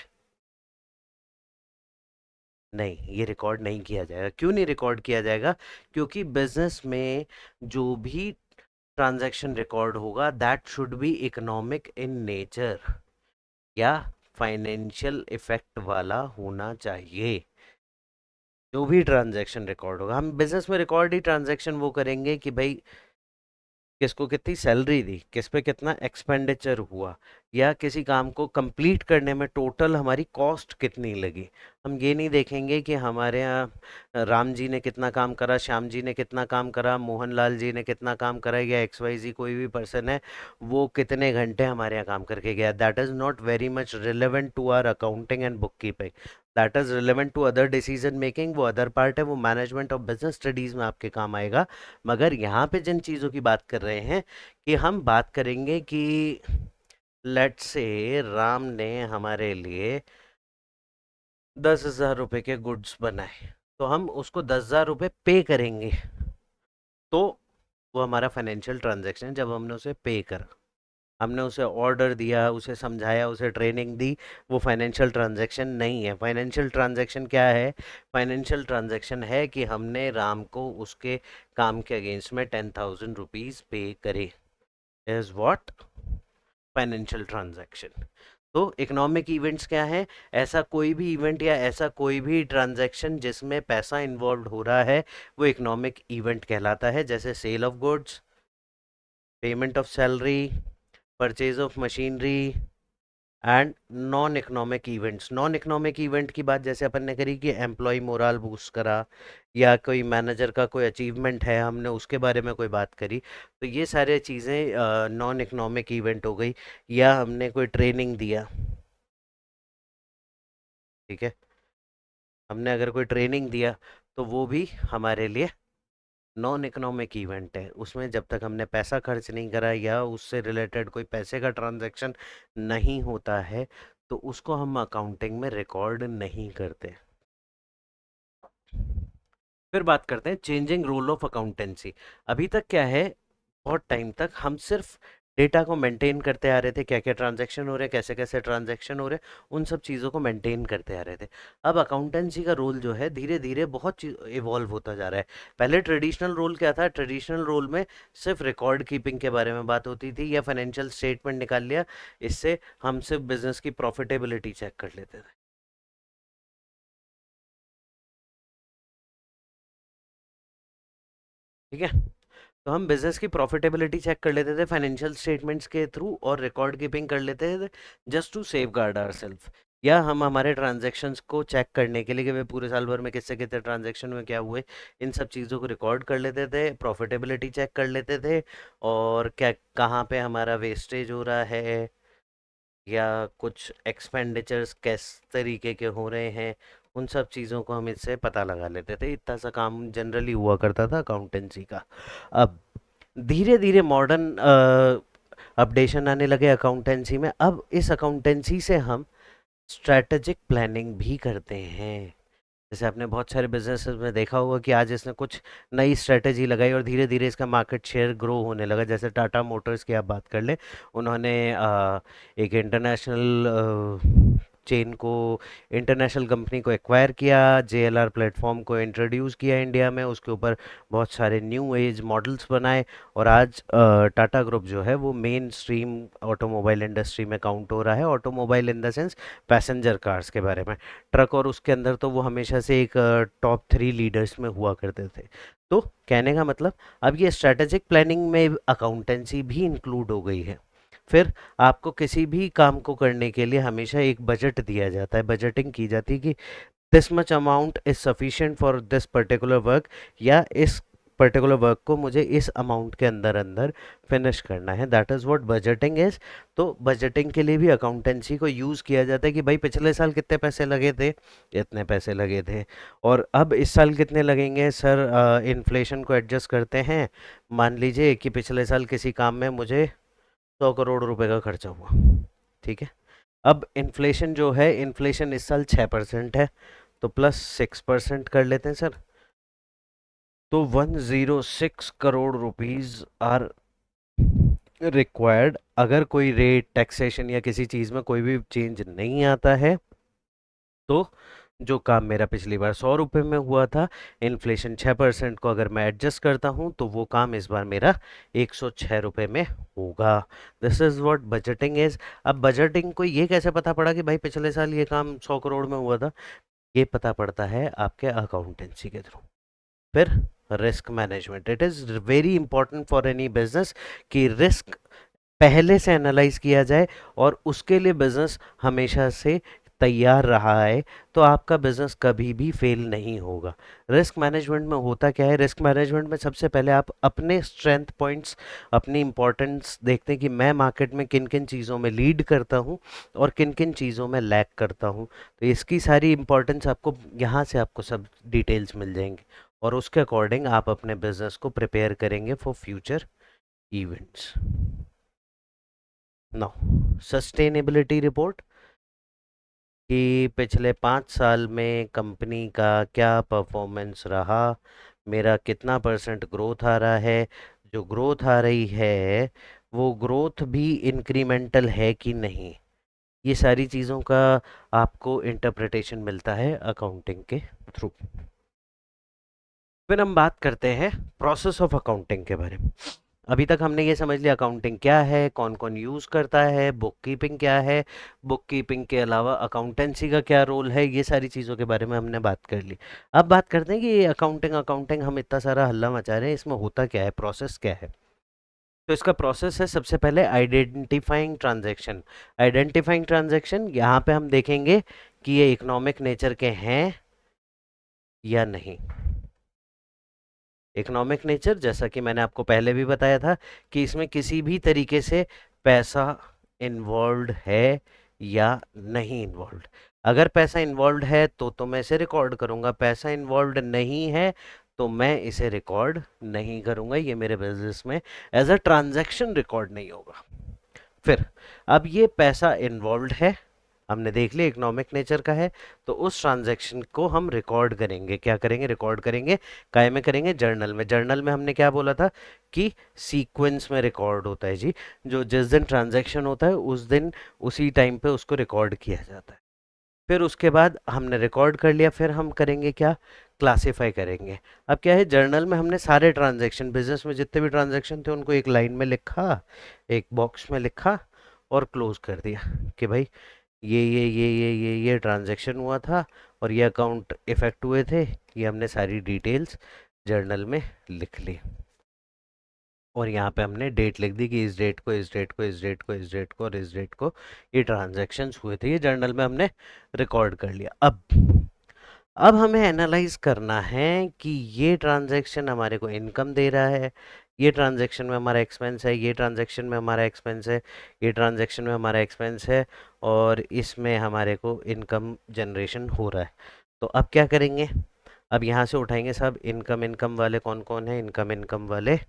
नहीं, ये रिकॉर्ड नहीं किया जाएगा। क्यों नहीं रिकॉर्ड किया जाएगा? क्योंकि बिजनेस में जो भी ट्रांजैक्शन रिकॉर्ड होगा that should be economic in nature या फाइनेंशियल इफेक्ट वाला होना चाहिए। जो भी ट्रांजैक्शन रिकॉर्ड होगा, हम बिजनेस में रिकॉर्ड ही ट्रांजैक्शन वो करेंगे कि भाई किसको कितनी सैलरी दी, किस पे कितना एक्सपेंडिचर हुआ, या किसी काम को कंप्लीट करने में टोटल हमारी कॉस्ट कितनी लगी। हम ये नहीं देखेंगे कि हमारे यहाँ राम जी ने कितना काम करा, श्याम जी ने कितना काम करा, मोहन लाल जी ने कितना काम करा, या एक्स वाई जी कोई भी पर्सन है वो कितने घंटे हमारे यहाँ काम करके गया। That is not very much relevant to our accounting and bookkeeping. That is relevant to other decision making, वो अदर पार्ट है, वो मैनेजमेंट ऑफ बिजनेस स्टडीज़ में आपके काम आएगा। मगर यहाँ पे जिन चीज़ों की बात कर रहे हैं, कि हम बात करेंगे कि लेट्स से राम ने हमारे लिए 10,000 रुपये के गुड्स बनाए, तो हम उसको 10,000 रुपये पे करेंगे, तो वो हमारा फाइनेंशियल ट्रांजैक्शन। जब हमने उसे पे करा, हमने उसे ऑर्डर दिया, उसे समझाया, उसे ट्रेनिंग दी, वो फाइनेंशियल ट्रांजैक्शन नहीं है। फाइनेंशियल ट्रांजैक्शन क्या है? फाइनेंशियल ट्रांजैक्शन है कि हमने राम को उसके काम के अगेंस्ट में 10,000 रुपीज़ पे करे, इज व्हाट फाइनेंशियल ट्रांजैक्शन। तो इकोनॉमिक इवेंट्स क्या है? ऐसा कोई भी इवेंट या ऐसा कोई भी ट्रांजैक्शन जिसमें पैसा इन्वॉल्व हो रहा है, वो इकोनॉमिक इवेंट कहलाता है। जैसे sale of goods, payment of salary, purchase of machinery and non economic events. Non economic event की बात जैसे अपन ने करी कि एम्प्लॉय मोराल बूस्ट करा, या कोई मैनेजर का कोई अचीवमेंट है, हमने उसके बारे में कोई बात करी, तो ये सारे चीज़ें नॉन इकोनॉमिक इवेंट हो गई। या हमने कोई ट्रेनिंग दिया, ठीक है, हमने अगर कोई ट्रेनिंग दिया, तो वो भी हमारे लिए नॉन इकोनॉमिक इवेंट है। उसमें जब तक हमने पैसा खर्च नहीं करा या उससे रिलेटेड कोई पैसे का ट्रांजैक्शन नहीं होता है, तो उसको हम अकाउंटिंग में रिकॉर्ड नहीं करते। फिर बात करते हैं चेंजिंग रोल ऑफ अकाउंटेंसी। अभी तक क्या है, बहुत टाइम तक हम सिर्फ डेटा को मेंटेन करते आ रहे थे, क्या क्या ट्रांजैक्शन हो रहे हैं, कैसे कैसे ट्रांजैक्शन हो रहे हैं, उन सब चीज़ों को मेंटेन करते आ रहे थे। अब अकाउंटेंसी का रोल जो है धीरे धीरे बहुत इवॉल्व होता जा रहा है। पहले ट्रेडिशनल रोल क्या था? ट्रेडिशनल रोल में सिर्फ रिकॉर्ड कीपिंग के बारे में बात होती थी, या फाइनेंशियल स्टेटमेंट निकाल लिया, इससे हम सिर्फ बिजनेस की प्रॉफिटेबिलिटी चेक कर लेते थे, ठीक है। तो हम बिजनेस की प्रॉफिटेबिलिटी चेक कर लेते थे फाइनेंशियल स्टेटमेंट्स के थ्रू, और रिकॉर्ड कीपिंग कर लेते थे just to safeguard our self. या हम हमारे ट्रांजैक्शंस को चेक करने के लिए कि भाई पूरे साल भर में किससे कितने ट्रांजैक्शन में क्या हुए, इन सब चीज़ों को रिकॉर्ड कर लेते थे, प्रॉफिटेबिलिटी चेक कर लेते थे, और क्या कहाँ पे हमारा वेस्टेज हो रहा है, या कुछ एक्सपेंडिचर्स किस तरीके के हो रहे हैं, उन सब चीज़ों को हम इससे पता लगा लेते थे। इतना सा काम जनरली हुआ करता था अकाउंटेंसी का। अब धीरे धीरे मॉडर्न अपडेशन आने लगे अकाउंटेंसी में। अब इस अकाउंटेंसी से हम स्ट्रैटेजिक प्लानिंग भी करते हैं। जैसे आपने बहुत सारे बिजनेसेस में देखा होगा कि आज इसने कुछ नई स्ट्रेटेजी लगाई और धीरे धीरे इसका मार्केट शेयर ग्रो होने लगा। जैसे टाटा मोटर्स की आप बात कर लें, उन्होंने एक इंटरनेशनल चेन को, इंटरनेशनल कंपनी को एक्वायर किया, जेएलआर प्लेटफॉर्म को इंट्रोड्यूस किया इंडिया में, उसके ऊपर बहुत सारे न्यू एज मॉडल्स बनाए, और आज टाटा ग्रुप जो है वो मेन स्ट्रीम ऑटोमोबाइल इंडस्ट्री में काउंट हो रहा है। Automobile in the sense passenger cars के बारे में, ट्रक और उसके अंदर तो वो हमेशा से एक टॉप 3 लीडर्स में हुआ करते थे। तो कहने का मतलब, अब ये स्ट्रैटेजिक प्लानिंग में अकाउंटेंसी भी इंक्लूड हो गई है। फिर आपको किसी भी काम को करने के लिए हमेशा एक बजट दिया जाता है, बजटिंग की जाती है कि this much amount is sufficient for this particular work, या इस पर्टिकुलर वर्क को मुझे इस अमाउंट के अंदर अंदर फिनिश करना है, that is what budgeting is. तो बजटिंग के लिए भी अकाउंटेंसी को यूज़ किया जाता है कि भाई पिछले साल कितने पैसे लगे थे, इतने पैसे लगे थे, और अब इस साल कितने लगेंगे सर, इन्फ्लेशन को एडजस्ट करते हैं। मान लीजिए कि पिछले साल किसी काम में मुझे 100 करोड़ रुपए का खर्चा हुआ, ठीक है। अब इन्फ्लेशन जो है, इन्फ्लेशन इस साल 6% है, तो +6% कर लेते हैं सर। तो 106 करोड़ रुपीज आर रिक्वायर्ड। अगर कोई रेट टैक्सेशन या किसी चीज़ में कोई भी चेंज नहीं आता है, तो जो काम मेरा पिछली बार 100 रुपये में हुआ था, इन्फ्लेशन 6% को अगर मैं एडजस्ट करता हूँ, तो वो काम इस बार मेरा 106 रुपये में होगा। This is what budgeting is. अब बजटिंग को ये कैसे पता पड़ा कि भाई पिछले साल ये काम 100 करोड़ में हुआ था? ये पता पड़ता है आपके अकाउंटेंसी के थ्रू। फिर risk management, it is very important for any business कि रिस्क पहले से एनालाइज किया जाए, और उसके लिए बिजनेस हमेशा से तैयार रहा है, तो आपका बिजनेस कभी भी फेल नहीं होगा। रिस्क मैनेजमेंट में होता क्या है, रिस्क मैनेजमेंट में सबसे पहले आप अपने स्ट्रेंथ पॉइंट्स, अपनी इंपॉर्टेंस देखते हैं कि मैं मार्केट में किन किन चीज़ों में लीड करता हूँ और किन किन चीज़ों में लैग करता हूँ। तो इसकी सारी इंपॉर्टेंस आपको यहाँ से आपको सब डिटेल्स मिल जाएंगे, और उसके अकॉर्डिंग आप अपने बिजनेस को प्रिपेयर करेंगे for future events. Now sustainability report, कि पिछले 5 साल में कंपनी का क्या परफॉर्मेंस रहा, मेरा कितना % ग्रोथ आ रहा है, जो ग्रोथ आ रही है वो ग्रोथ भी इंक्रीमेंटल है कि नहीं, ये सारी चीज़ों का आपको इंटरप्रिटेशन मिलता है अकाउंटिंग के थ्रू। फिर हम बात करते हैं प्रोसेस ऑफ अकाउंटिंग के बारे में। अभी तक हमने ये समझ लिया अकाउंटिंग क्या है, कौन कौन यूज़ करता है, बुक कीपिंग क्या है, बुक कीपिंग के अलावा अकाउंटेंसी का क्या रोल है, ये सारी चीज़ों के बारे में हमने बात कर ली। अब बात करते हैं कि ये अकाउंटिंग अकाउंटिंग हम इतना सारा हल्ला मचा रहे हैं, इसमें होता क्या है, प्रोसेस क्या है। तो इसका प्रोसेस है सबसे पहले आइडेंटिफाइंग ट्रांजैक्शन। आइडेंटिफाइंग ट्रांजैक्शन यहाँ पे हम देखेंगे कि ये इकोनॉमिक नेचर के हैं या नहीं। इकोनॉमिक नेचर, जैसा कि मैंने आपको पहले भी बताया था, कि इसमें किसी भी तरीके से पैसा इन्वॉल्व है या नहीं इन्वॉल्व। अगर पैसा इन्वॉल्व है तो मैं इसे रिकॉर्ड करूंगा, पैसा इन्वॉल्व नहीं है तो मैं इसे रिकॉर्ड नहीं करूंगा, ये मेरे बिजनेस में एज अ ट्रांजैक्शन रिकॉर्ड नहीं होगा। फिर अब ये पैसा इन्वॉल्व है, हमने देख लिया इकोनॉमिक नेचर का है, तो उस ट्रांजैक्शन को हम रिकॉर्ड करेंगे। क्या करेंगे, रिकॉर्ड करेंगे। काय में करेंगे, जर्नल में। जर्नल में हमने क्या बोला था कि सीक्वेंस में रिकॉर्ड होता है जी, जो जिस दिन ट्रांजैक्शन होता है उस दिन उसी टाइम पे उसको रिकॉर्ड किया जाता है। फिर उसके बाद हमने रिकॉर्ड कर लिया, फिर हम करेंगे क्या, क्लासिफाई करेंगे। अब क्या है, जर्नल में हमने सारे ट्रांजैक्शन, बिजनेस में जितने भी ट्रांजैक्शन थे उनको एक लाइन में लिखा, एक बॉक्स में लिखा और क्लोज कर दिया कि भाई ये ट्रांजैक्शन हुआ था और ये अकाउंट इफेक्ट हुए थे, ये हमने सारी डिटेल्स जर्नल में लिख ली। और यहाँ पे हमने डेट लिख दी कि इस डेट को, इस डेट को, इस डेट को, इस डेट को और इस डेट को ये ट्रांजैक्शंस हुए थे, ये जर्नल में हमने रिकॉर्ड कर लिया। अब हमें एनालाइज करना है कि ये ट्रांजैक्शन हमारे को इनकम दे रहा है, ये ट्रांजैक्शन में हमारा एक्सपेंस है, ये ट्रांजैक्शन में हमारा एक्सपेंस है, ये ट्रांजैक्शन में हमारा एक्सपेंस है, और इसमें हमारे को इनकम जनरेशन हो रहा है। तो अब क्या करेंगे, अब यहाँ से उठाएंगे साहब इनकम। इनकम वाले कौन कौन है, इनकम इनकम वाले,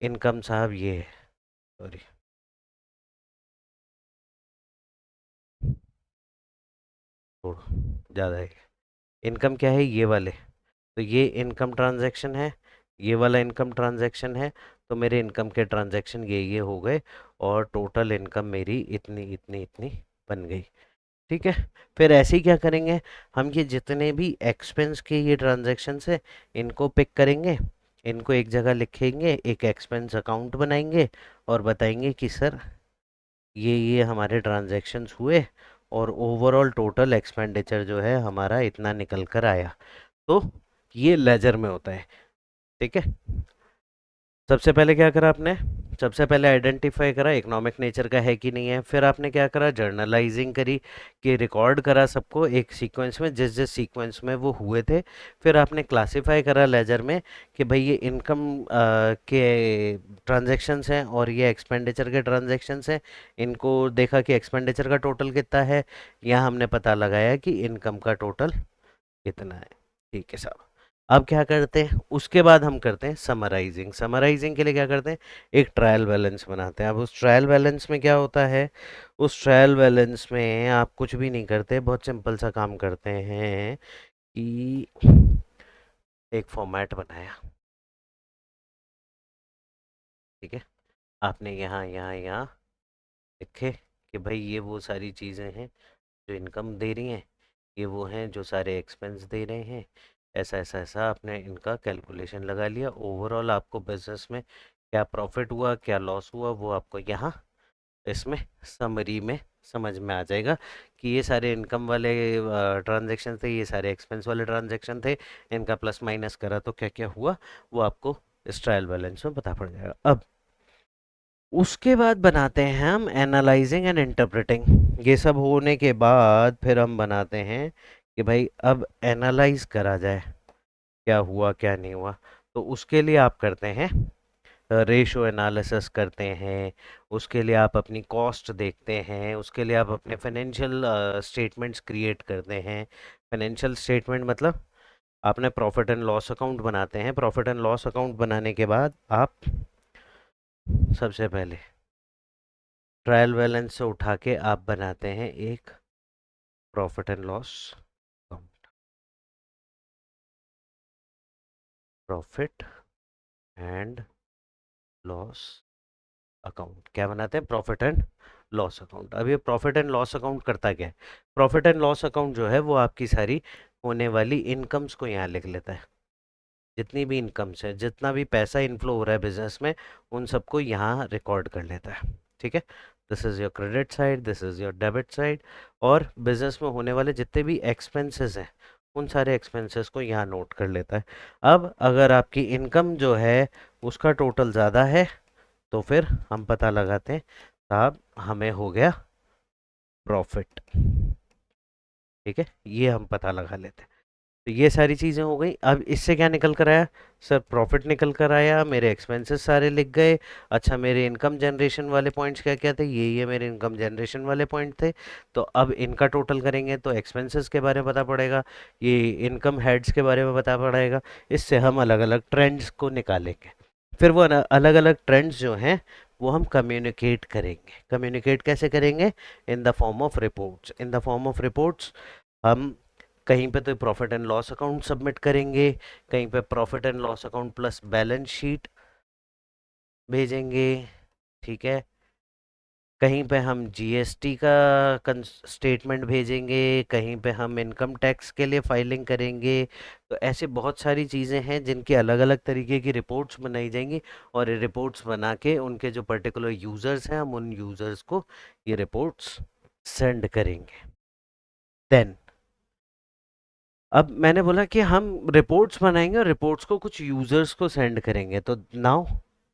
इनकम साहब ये है, सॉरी छोड़ो ज़्यादा है। इनकम क्या है, ये वाले, तो ये इनकम ट्रांजैक्शन है, ये वाला इनकम ट्रांजैक्शन है। तो मेरे इनकम के ट्रांजैक्शन ये हो गए, और टोटल इनकम मेरी इतनी इतनी इतनी बन गई। ठीक है। फिर ऐसे ही क्या करेंगे, हम ये जितने भी एक्सपेंस के ये ट्रांजैक्शन है इनको पिक करेंगे, इनको एक जगह लिखेंगे, एक एक्सपेंस अकाउंट बनाएंगे और बताएंगे कि सर ये हमारे ट्रांजैक्शंस हुए और ओवरऑल टोटल एक्सपेंडिचर जो है हमारा इतना निकल कर आया। तो ये लेजर में होता है। ठीक है। सबसे पहले क्या करा आपने, सबसे पहले आइडेंटिफाई करा इकोनॉमिक नेचर का है कि नहीं है, फिर आपने क्या करा, जर्नलाइजिंग करी कि रिकॉर्ड करा सबको एक सीक्वेंस में जिस जिस सीक्वेंस में वो हुए थे। फिर आपने क्लासिफाई करा लेजर में कि भाई ये इनकम के ट्रांजैक्शंस हैं और ये एक्सपेंडिचर के ट्रांजैक्शंस हैं। इनको देखा कि एक्सपेंडिचर का टोटल कितना है, यहाँ हमने पता लगाया कि इनकम का टोटल कितना है। ठीक है साहब। अब क्या करते हैं, उसके बाद हम करते हैं समराइजिंग। समराइजिंग के लिए क्या करते हैं, एक ट्रायल बैलेंस बनाते हैं। अब उस ट्रायल बैलेंस में क्या होता है, उस ट्रायल बैलेंस में आप कुछ भी नहीं करते, बहुत सिंपल सा काम करते हैं कि एक फॉर्मेट बनाया। ठीक है, आपने यहाँ यहाँ यहाँ लिखे कि भाई ये वो सारी चीज़ें हैं जो इनकम दे रही हैं, ये वो हैं जो सारे एक्सपेंस दे रहे हैं। ऐसा ऐसा ऐसा आपने इनका कैलकुलेशन लगा लिया। ओवरऑल आपको बिजनेस में क्या प्रॉफिट हुआ क्या लॉस हुआ वो आपको यहाँ इसमें समरी में समझ में आ जाएगा कि ये सारे इनकम वाले ट्रांजैक्शन थे, ये सारे एक्सपेंस वाले ट्रांजैक्शन थे, इनका प्लस माइनस करा तो क्या क्या हुआ वो आपको इस ट्रायल बैलेंस में पता पड़ जाएगा। अब उसके बाद बनाते हैं हम एनालाइजिंग एंड इंटरप्रेटिंग। ये सब होने के बाद फिर हम बनाते हैं कि भाई अब एनालाइज करा जाए क्या हुआ क्या नहीं हुआ। तो उसके लिए आप करते हैं रेशो एनालिसिस करते हैं, उसके लिए आप अपनी कॉस्ट देखते हैं, उसके लिए आप अपने फाइनेंशियल स्टेटमेंट्स क्रिएट करते हैं। फाइनेंशियल स्टेटमेंट मतलब आपने प्रॉफिट एंड लॉस अकाउंट बनाते हैं। प्रॉफिट एंड लॉस अकाउंट बनाने के बाद आप सबसे पहले ट्रायल बैलेंस से उठा के आप बनाते हैं एक profit and loss account. Profit and loss account क्या बनाते हैं, प्रॉफिट एंड लॉस अकाउंट। अब ये प्रॉफिट एंड लॉस अकाउंट करता क्या है, प्रॉफिट एंड लॉस अकाउंट जो है वो आपकी सारी होने वाली इनकम्स को यहाँ लिख लेता है। जितनी भी इनकम्स है, जितना भी पैसा इनफ्लो हो रहा है बिजनेस में, उन सबको यहाँ रिकॉर्ड कर लेता है। ठीक है, this is your credit side, this is your debit side. और बिजनेस में होने वाले जितने भी एक्सपेंसेस हैं उन सारे एक्सपेंसेस को यहाँ नोट कर लेता है। अब अगर आपकी इनकम जो है उसका टोटल ज़्यादा है तो फिर हम पता लगाते हैं साहब हमें हो गया प्रॉफिट। ठीक है, ये हम पता लगा लेते हैं। तो ये सारी चीज़ें हो गई। अब इससे क्या निकल कर आया, सर प्रॉफिट निकल कर आया, मेरे एक्सपेंसेस सारे लिख गए। अच्छा मेरे इनकम जनरेशन वाले पॉइंट्स क्या क्या थे, ये मेरे इनकम जनरेशन वाले पॉइंट थे। तो अब इनका टोटल करेंगे तो एक्सपेंसेस के बारे में पता पड़ेगा, ये इनकम हेड्स के बारे में पता पड़ेगा। इससे हम अलग अलग ट्रेंड्स को निकालेंगे। फिर वो अलग अलग ट्रेंड्स जो हैं वो हम कम्युनिकेट करेंगे। कम्युनिकेट कैसे करेंगे, in the form of reports. In the form of reports हम कहीं पे तो profit and loss account submit करेंगे, कहीं पे profit and loss account plus balance sheet भेजेंगे। ठीक है, कहीं पे हम जीएसटी का स्टेटमेंट भेजेंगे, कहीं पे हम इनकम टैक्स के लिए फाइलिंग करेंगे। तो ऐसे बहुत सारी चीज़ें हैं जिनकी अलग अलग तरीके की रिपोर्ट्स बनाई जाएंगी। और ये रिपोर्ट्स बना के उनके जो पर्टिकुलर यूज़र्स हैं हम उन यूज़र्स को ये रिपोर्ट्स सेंड करेंगे। देन अब मैंने बोला कि हम रिपोर्ट्स बनाएंगे और रिपोर्ट्स को कुछ यूज़र्स को सेंड करेंगे। तो नाउ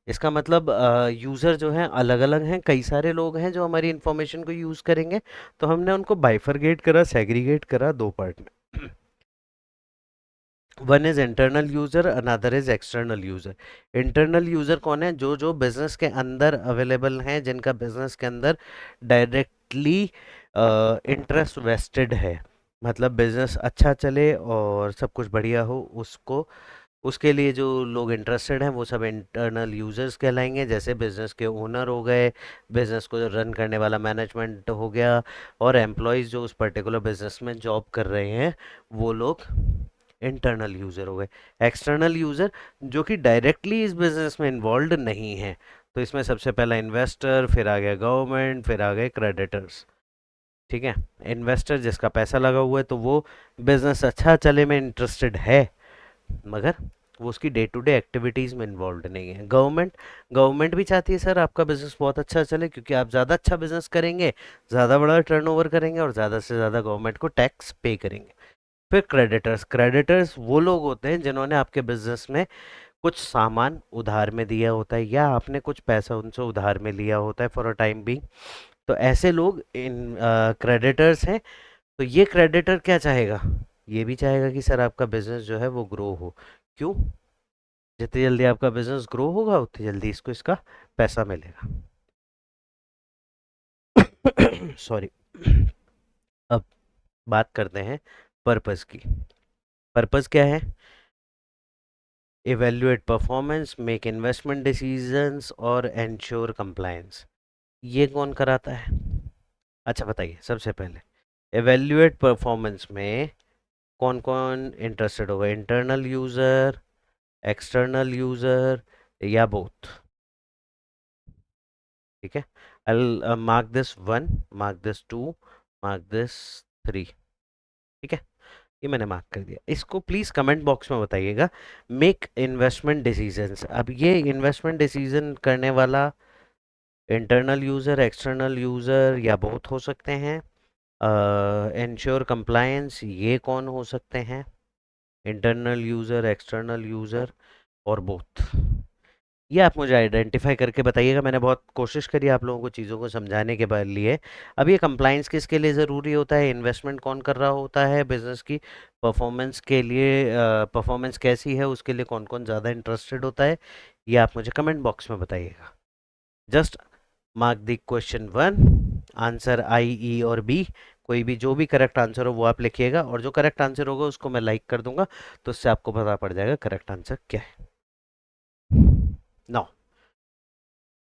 इसका मतलब यूज़र जो हैं अलग अलग हैं, कई सारे लोग हैं जो हमारी इंफॉर्मेशन को यूज़ करेंगे। तो हमने उनको बाइफरगेट करा, सेग्रीगेट करा दो पार्ट में। One is internal user, another is external user. Internal user कौन है, जो जो बिजनेस के अंदर अवेलेबल हैं, जिनका बिजनेस के अंदर डायरेक्टली इंटरेस्ट वेस्टेड है। मतलब बिजनेस अच्छा चले और सब कुछ बढ़िया हो, उसको उसके लिए जो लोग इंटरेस्टेड हैं वो सब इंटरनल यूजर्स कहलाएंगे। जैसे बिजनेस के ओनर हो गए, बिजनेस को रन करने वाला मैनेजमेंट हो गया, और एम्प्लॉयज़ जो उस पर्टिकुलर बिजनेस में जॉब कर रहे हैं वो लोग इंटरनल यूज़र हो गए। एक्सटर्नल यूज़र जो कि डायरेक्टली इस बिजनेस में इन्वॉल्व नहीं है। तो इसमें सबसे पहला इन्वेस्टर, फिर आ गया गवर्नमेंट, फिर आ गए क्रेडिटर्स। ठीक है, इन्वेस्टर जिसका पैसा लगा हुआ है तो वो बिजनेस अच्छा चले में इंटरेस्टेड है, मगर वो उसकी डे टू डे एक्टिविटीज़ में इन्वॉल्व नहीं है। गवर्नमेंट, गवर्नमेंट भी चाहती है सर आपका बिजनेस बहुत अच्छा चले, क्योंकि आप ज़्यादा अच्छा बिजनेस करेंगे, ज़्यादा बड़ा टर्नओवर करेंगे और ज़्यादा से ज़्यादा गवर्नमेंट को टैक्स पे करेंगे। फिर क्रेडिटर्स, क्रेडिटर्स वो लोग होते हैं जिन्होंने आपके बिजनेस में कुछ सामान उधार में दिया होता है या आपने कुछ पैसा उनसे उधार में लिया होता है फॉर अ टाइम बिंग। तो ऐसे लोग इन क्रेडिटर्स हैं। तो ये क्रेडिटर क्या चाहेगा? ये भी चाहेगा कि सर आपका बिजनेस जो है वो ग्रो हो। क्यों? जितनी जल्दी आपका बिजनेस ग्रो होगा उतनी जल्दी इसको इसका पैसा मिलेगा। सॉरी। अब बात करते हैं पर्पस की। पर्पस क्या है? Evaluate performance, make investment decisions और एंश्योर कंप्लायंस। ये कौन कराता है? अच्छा बताइए सबसे पहले, इवेल्युएट परफॉर्मेंस में कौन कौन इंटरेस्टेड होगा? इंटरनल यूजर, एक्सटर्नल यूजर या बोथ? ठीक है। I mark this one, mark this two, mark this three. ठीक है, ये मैंने मार्क कर दिया। इसको प्लीज कमेंट बॉक्स में बताइएगा। मेक इन्वेस्टमेंट डिसीजंस, अब ये इन्वेस्टमेंट डिसीजन करने वाला इंटरनल यूजर, एक्सटर्नल यूजर या बहुत हो सकते हैं। इंश्योर कंप्लायंस, ये कौन हो सकते हैं? इंटरनल यूजर, एक्सटर्नल यूजर और बोथ। ये आप मुझे आइडेंटिफाई करके बताइएगा। मैंने बहुत कोशिश करी आप लोगों को चीज़ों को समझाने के बाद लिए। अब ये कंप्लाइंस किसके लिए ज़रूरी होता है? इन्वेस्टमेंट कौन कर रहा होता है बिजनेस की? परफॉर्मेंस के लिए, परफॉर्मेंस कैसी है उसके लिए कौन कौन ज़्यादा इंटरेस्टेड होता है? ये आप मुझे कमेंट बॉक्स में बताइएगा। Just mark the question one, answer I, E और बी। कोई भी जो भी करेक्ट आंसर हो वो आप लिखिएगा, और जो करेक्ट आंसर होगा उसको मैं लाइक कर दूंगा, तो उससे आपको पता पड़ जाएगा करेक्ट आंसर क्या है। नाउ,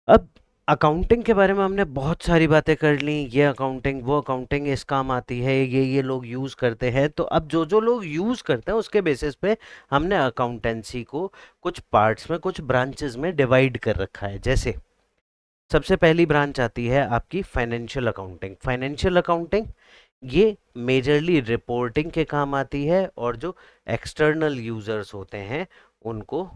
अब अकाउंटिंग के बारे में हमने बहुत सारी बातें कर ली। ये अकाउंटिंग, वो अकाउंटिंग इस काम आती है, ये लोग यूज़ करते हैं। तो अब जो जो लोग यूज़ करते हैं उसके बेसिस पे हमने अकाउंटेंसी को कुछ पार्ट्स में, कुछ ब्रांचेस में डिवाइड कर रखा है। जैसे सबसे पहली ब्रांच आती है आपकी फाइनेंशियल अकाउंटिंग। फाइनेंशियल अकाउंटिंग ये मेजरली रिपोर्टिंग के काम आती है, और जो एक्सटर्नल यूजर्स होते हैं उनको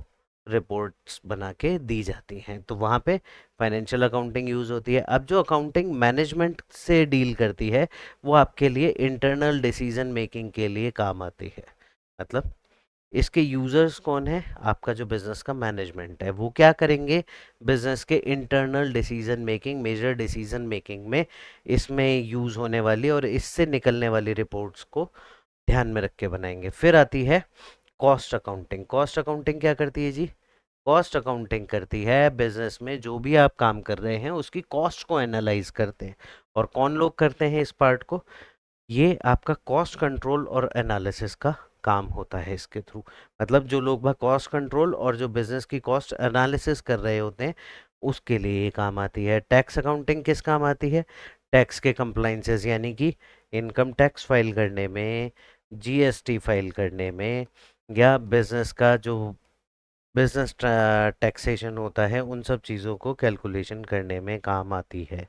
रिपोर्ट्स बना के दी जाती हैं, तो वहाँ पे फाइनेंशियल अकाउंटिंग यूज़ होती है। अब जो अकाउंटिंग मैनेजमेंट से डील करती है वो आपके लिए इंटरनल डिसीजन मेकिंग के लिए काम आती है। मतलब इसके यूजर्स कौन है? आपका जो बिजनेस का मैनेजमेंट है, वो क्या करेंगे? बिजनेस के internal decision making, major decision making में इसमें यूज होने वाली और इससे निकलने वाली रिपोर्ट्स को ध्यान में रख के बनाएंगे। फिर आती है कॉस्ट अकाउंटिंग। कॉस्ट अकाउंटिंग क्या करती है जी? कॉस्ट अकाउंटिंग करती है बिजनेस में जो भी आप काम कर रहे हैं उसकी कॉस्ट को एनालाइज करते हैं। और कौन लोग करते हैं इस पार्ट को? ये आपका कॉस्ट कंट्रोल और एनालिसिस का काम होता है इसके थ्रू। मतलब जो लोग बाग कॉस्ट कंट्रोल और जो बिजनेस की कॉस्ट एनालिसिस कर रहे होते हैं उसके लिए ये काम आती है। टैक्स अकाउंटिंग किस काम आती है? टैक्स के कंप्लाइंसेस, यानी कि इनकम टैक्स फाइल करने में, जीएसटी फाइल करने में, या बिजनेस का जो बिजनेस टैक्सेशन होता है उन सब चीज़ों को कैलकुलेशन करने में काम आती है।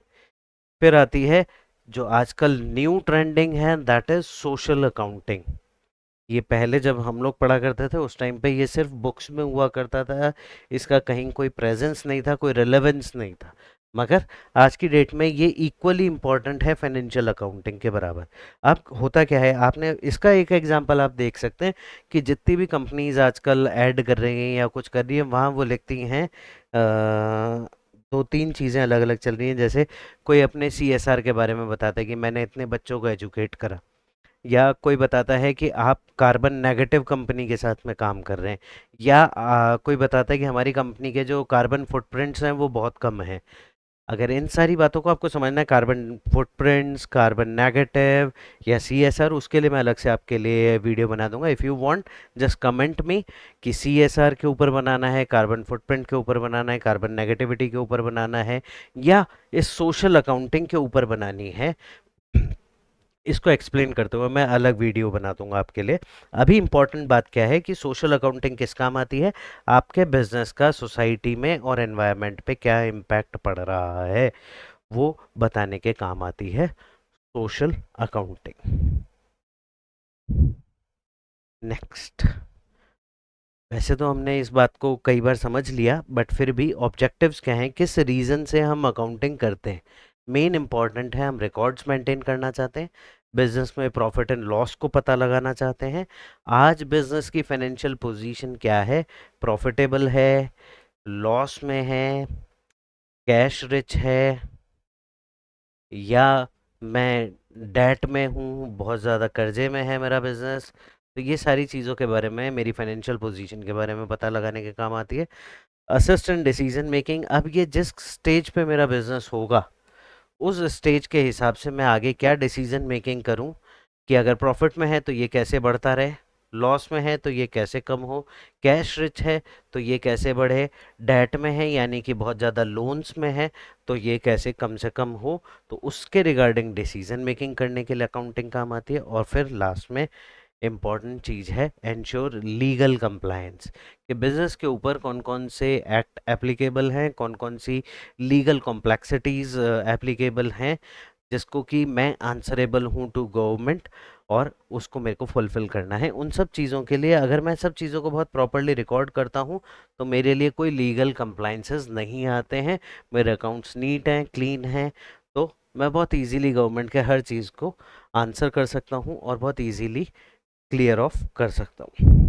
फिर आती है जो आजकल न्यू ट्रेंडिंग है, दैट इज सोशल अकाउंटिंग। ये पहले जब हम लोग पढ़ा करते थे उस टाइम पे ये सिर्फ बुक्स में हुआ करता था, इसका कहीं कोई प्रेजेंस नहीं था, कोई रिलेवेंस नहीं था। मगर आज की डेट में ये इक्वली इम्पॉर्टेंट है फाइनेंशियल अकाउंटिंग के बराबर। अब होता क्या है, आपने इसका एक एग्जांपल आप देख सकते हैं कि जितनी भी कंपनीज आजकल ऐड कर रही हैं या कुछ कर रही हैं वहाँ वो लिखती हैं दो तीन चीज़ें अलग अलग चल रही हैं। जैसे कोई अपने सीएसआर के बारे में बताता है कि मैंने इतने बच्चों को एजुकेट करा, या कोई बताता है कि आप कार्बन नेगेटिव कंपनी के साथ में काम कर रहे हैं, या कोई बताता है कि हमारी कंपनी के जो कार्बन फुटप्रिंट्स हैं वो बहुत कम हैं। अगर इन सारी बातों को आपको समझना है, कार्बन फुटप्रिंट्स, कार्बन नेगेटिव या सीएसआर, उसके लिए मैं अलग से आपके लिए वीडियो बना दूंगा। If you want just comment me कि सीएसआर के ऊपर बनाना है, कार्बन फुटप्रिंट के ऊपर बनाना है, कार्बन नेगेटिविटी के ऊपर बनाना है, या इस सोशल अकाउंटिंग के ऊपर बनानी है। इसको एक्सप्लेन करते हुए मैं अलग वीडियो बना दूंगा आपके लिए। अभी इम्पॉर्टेंट बात क्या है कि सोशल अकाउंटिंग किस काम आती है? आपके बिजनेस का सोसाइटी में और एनवायरनमेंट पे क्या इम्पैक्ट पड़ रहा है वो बताने के काम आती है सोशल अकाउंटिंग। नेक्स्ट, वैसे तो हमने इस बात को कई बार समझ लिया, बट फिर भी ऑब्जेक्टिव्स क्या हैं, किस रीज़न से हम अकाउंटिंग करते हैं? मेन इंपॉर्टेंट है, हम रिकॉर्ड्स मेंटेन करना चाहते हैं। बिजनेस में प्रॉफिट एंड लॉस को पता लगाना चाहते हैं। आज बिजनेस की फाइनेंशियल पोजीशन क्या है, प्रॉफिटेबल है, लॉस में है, कैश रिच है, या मैं डेट में हूँ, बहुत ज़्यादा कर्जे में है मेरा बिजनेस। तो ये सारी चीज़ों के बारे में, मेरी फाइनेंशियल पोजीशन के बारे में पता लगाने के काम आती है। असिस्टेंट डिसीजन मेकिंग, अब ये जिस स्टेज पे मेरा बिजनेस होगा उस स्टेज के हिसाब से मैं आगे क्या डिसीजन मेकिंग करूं, कि अगर प्रॉफिट में है तो ये कैसे बढ़ता रहे, लॉस में है तो ये कैसे कम हो, कैश रिच है तो ये कैसे बढ़े, डेट में है यानी कि बहुत ज़्यादा लोन्स में है तो ये कैसे कम से कम हो। तो उसके रिगार्डिंग डिसीजन मेकिंग करने के लिए अकाउंटिंग काम आती है। और फिर लास्ट में इम्पॉर्टेंट चीज़ है एंश्योर लीगल कंप्लायंस, कि बिजनेस के ऊपर कौन कौन से एक्ट एप्लीकेबल हैं, कौन कौन सी लीगल कॉम्प्लेक्सिटीज़ एप्लीकेबल हैं, जिसको कि मैं आंसरेबल हूँ टू गवर्नमेंट, और उसको मेरे को फुलफिल करना है। उन सब चीज़ों के लिए अगर मैं सब चीज़ों को बहुत प्रॉपरली रिकॉर्ड करता हूँ तो मेरे लिए कोई लीगल कंप्लाइंसेस नहीं आते हैं, मेरे अकाउंट्स नीट हैं, क्लीन हैं। तो मैं बहुत इजीली गवर्नमेंट के हर चीज़ को आंसर कर सकता हूँ और बहुत इजीली क्लियर ऑफ कर सकता हूँ।